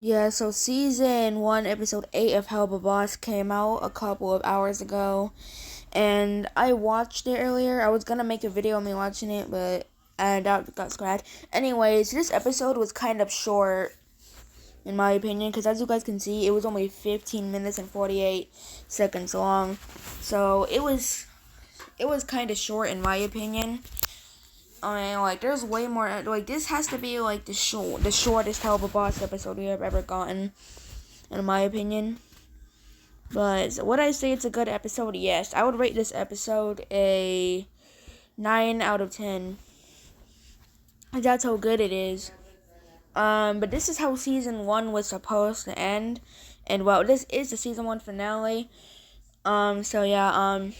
Yeah, so season 1, episode 8 of Help a Boss came out a couple of hours ago, and I watched it earlier. I was gonna make a video of me watching it, but that got scratched. Anyways, this episode was kind of short, in my opinion, because as you guys can see, it was only 15 minutes and 48 seconds long. So it was kind of short, in my opinion. I mean, like, there's way more. Like, this has to be like the shortest Help a Boss episode we have ever gotten, in my opinion. But would I say it's a good episode? Yes. I would rate this episode a 9 out of 10. That's how good it is. But this is how season 1 was supposed to end. And well, this is the season 1 finale. So yeah,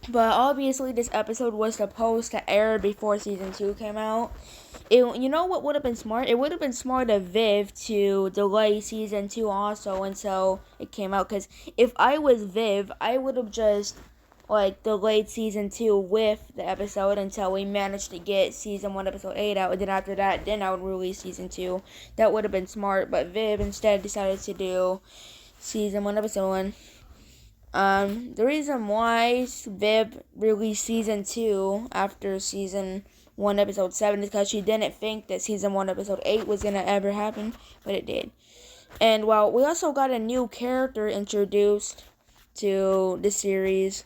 but obviously this episode was supposed to air before season 2 came out. You know what would have been smart? It would have been smart of Viv to delay season 2 also until it came out. Because if I was Viv, I would have just like delayed season 2 with the episode until we managed to get season 1 episode 8 out. And then after that, then I would release season 2. That would have been smart. But Viv instead decided to do season 1 episode 1. The reason why Viv released season 2 after season 1 episode 7 is because she didn't think that season 1 episode 8 was gonna ever happen, but it did. And well, we also got a new character introduced to the series.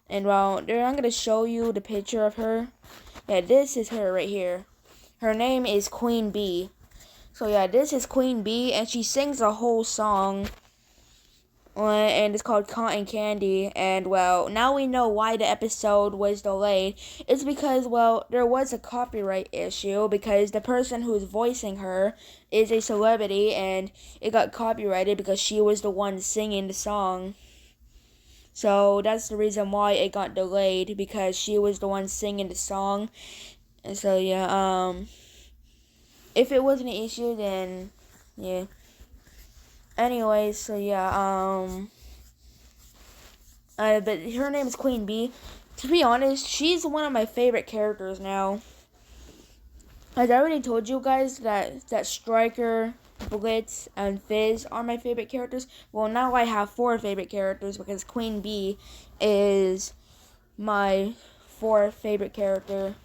And well, there I'm gonna show you the picture of her. Yeah, this is her right here. Her name is Queen Bee. So yeah, this is Queen Bee, and she sings a whole song and it's called Cotton Candy. And well, now we know why the episode was delayed. It's because, well, there was a copyright issue because the person who's voicing her is a celebrity, and it got copyrighted because she was the one singing the song. So that's the reason why it got delayed, because she was the one singing the song. And so yeah, if it wasn't an issue, then yeah. Anyways, so yeah, but her name is Queen Bee. To be honest, she's one of my favorite characters now. As I already told you guys that Striker, Blitz, and Fizz are my favorite characters. Well, now I have 4 favorite characters because Queen Bee is my 4th favorite character.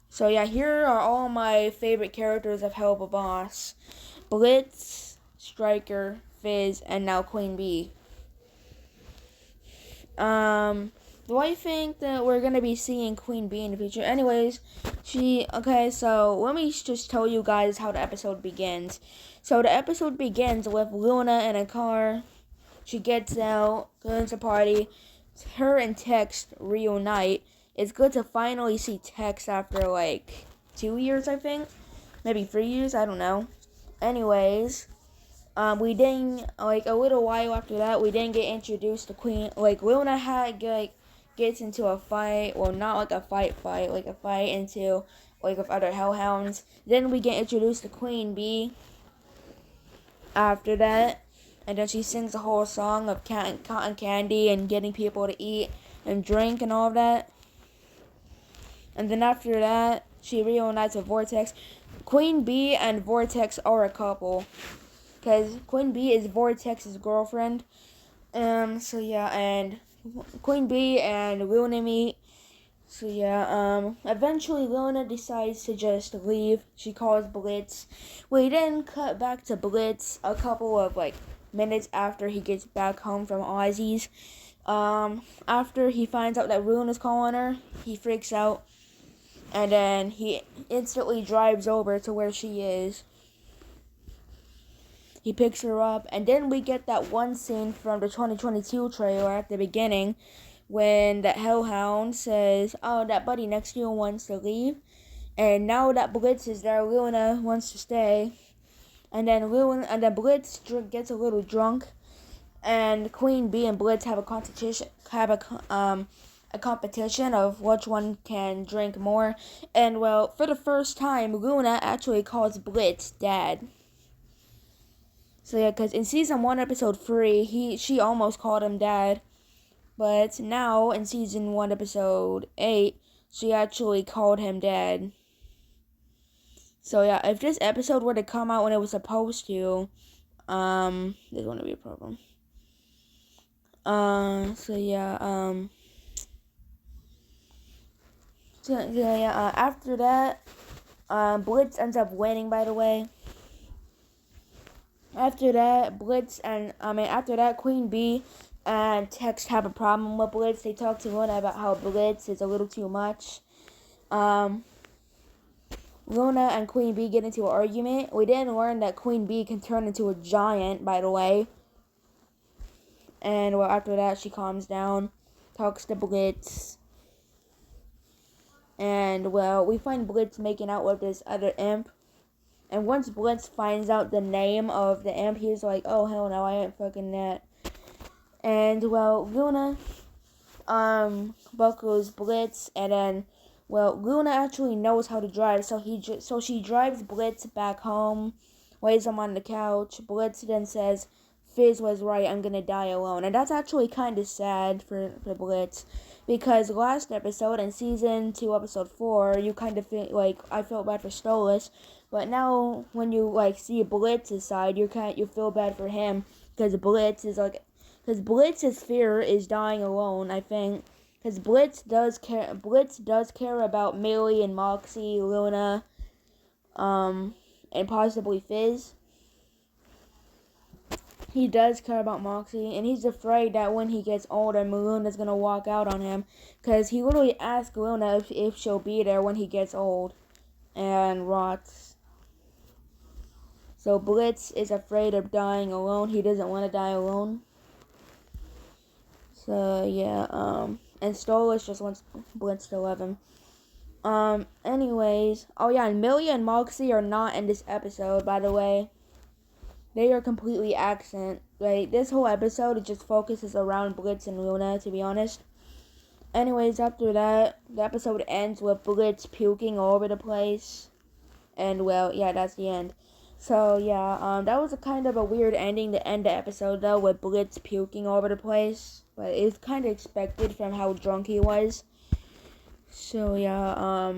So yeah, here are all my favorite characters of Help a Boss: Blitz, Striker, Fizz, and now Queen Bee. Do I think that we're gonna be seeing Queen Bee in the future? Anyways, so let me just tell you guys how the episode begins. So the episode begins with Luna in a car. She gets out, goes to party. Her and Tex reunite. It's good to finally see Tex after like 2 years, I think. Maybe 3 years, I don't know. Anyways, we didn't, like, a little while after that, we didn't get introduced to Queen. Like, Luna gets into a fight. Well, not like a fight, like a fight into like with other hellhounds. Then we get introduced to Queen Bee after that, and then she sings a whole song of cotton candy and getting people to eat and drink and all of that. And then after that, she reunites with Vortex. Queen Bee and Vortex are a couple, because Queen Bee is Vortex's girlfriend. So yeah, and Queen Bee and Luna meet. So yeah, eventually Luna decides to just leave. She calls Blitz. We then cut back to Blitz a couple of like minutes after he gets back home from Ozzy's. After he finds out that Luna's calling her, he freaks out, and then he instantly drives over to where she is. He picks her up, and then we get that one scene from the 2022 trailer at the beginning when that hellhound says, "Oh, that buddy next to you wants to leave." And now that Blitz is there, Luna wants to stay. And then Blitz gets a little drunk, and Queen Bee and Blitz have a competition of which one can drink more. And well, for the first time, Luna actually calls Blitz dad. So yeah, because in season 1, episode 3, she almost called him dad, but now in season 1, episode 8, she actually called him dad. So yeah, if this episode were to come out when it was supposed to, there's gonna be a problem. So yeah, after that, Blitz ends up winning, by the way. After that, Queen Bee and Tex have a problem with Blitz. They talk to Luna about how Blitz is a little too much. Luna and Queen Bee get into an argument. We didn't learn that Queen Bee can turn into a giant, by the way. And well, after that, she calms down, talks to Blitz. And well, we find Blitz making out with this other imp. And once Blitz finds out the name of the imp, he's like, oh, hell no, I ain't fucking that. And well, Luna buckles Blitz, and then well, Luna actually knows how to drive, so she drives Blitz back home, lays him on the couch. Blitz then says, Fizz was right, I'm gonna die alone. And that's actually kind of sad for Blitz, because last episode in season 2 episode 4, you kind of feel like I felt bad for Stolas, but now when you like see Blitz's side, you feel bad for him, because Blitz's fear is dying alone, I think. Because Blitz does care about Millie and Moxie, Luna, and possibly Fizz. He does care about Moxie, and he's afraid that when he gets older, Luna's gonna walk out on him. Because he literally asked Luna if she'll be there when he gets old and rots. So Blitz is afraid of dying alone. He doesn't want to die alone. So yeah, and Stolas just wants Blitz to love him. Anyways, oh yeah, and Millie and Moxie are not in this episode, by the way. They are completely absent. Like, this whole episode, it just focuses around Blitz and Luna, to be honest. Anyways, after that, the episode ends with Blitz puking all over the place. And well, yeah, that's the end. So yeah, that was a kind of a weird ending to end the episode though, with Blitz puking all over the place. But it's kind of expected from how drunk he was. So yeah,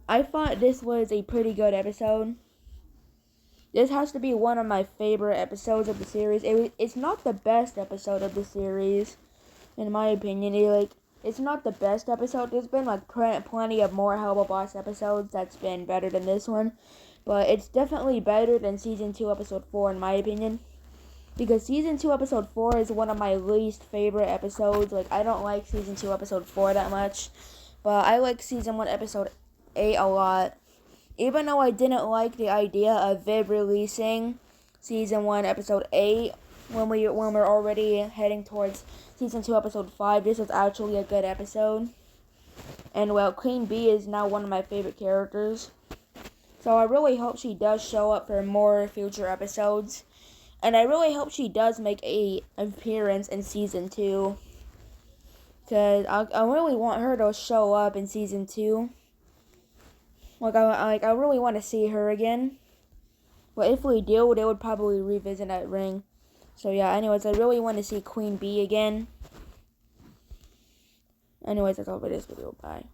I thought this was a pretty good episode. This has to be one of my favorite episodes of the series. It's not the best episode of the series, in my opinion. It's not the best episode. There's been like plenty of more Helluva Boss episodes that's been better than this one. But it's definitely better than Season 2, Episode 4, in my opinion. Because Season 2, Episode 4 is one of my least favorite episodes. Like, I don't like Season 2, Episode 4 that much. But I like Season 1, Episode 8 a lot. Even though I didn't like the idea of Viv releasing Season 1, Episode 8 when we're already heading towards Season 2, Episode 5, this was actually a good episode. And, well, Queen Bee is now one of my favorite characters. So I really hope she does show up for more future episodes. And I really hope she does make an appearance in Season 2. Because I really want her to show up in Season 2. I really want to see her again. But if we do, they would probably revisit that ring. So yeah, anyways, I really want to see Queen Bee again. Anyways, that's all for this video. Bye.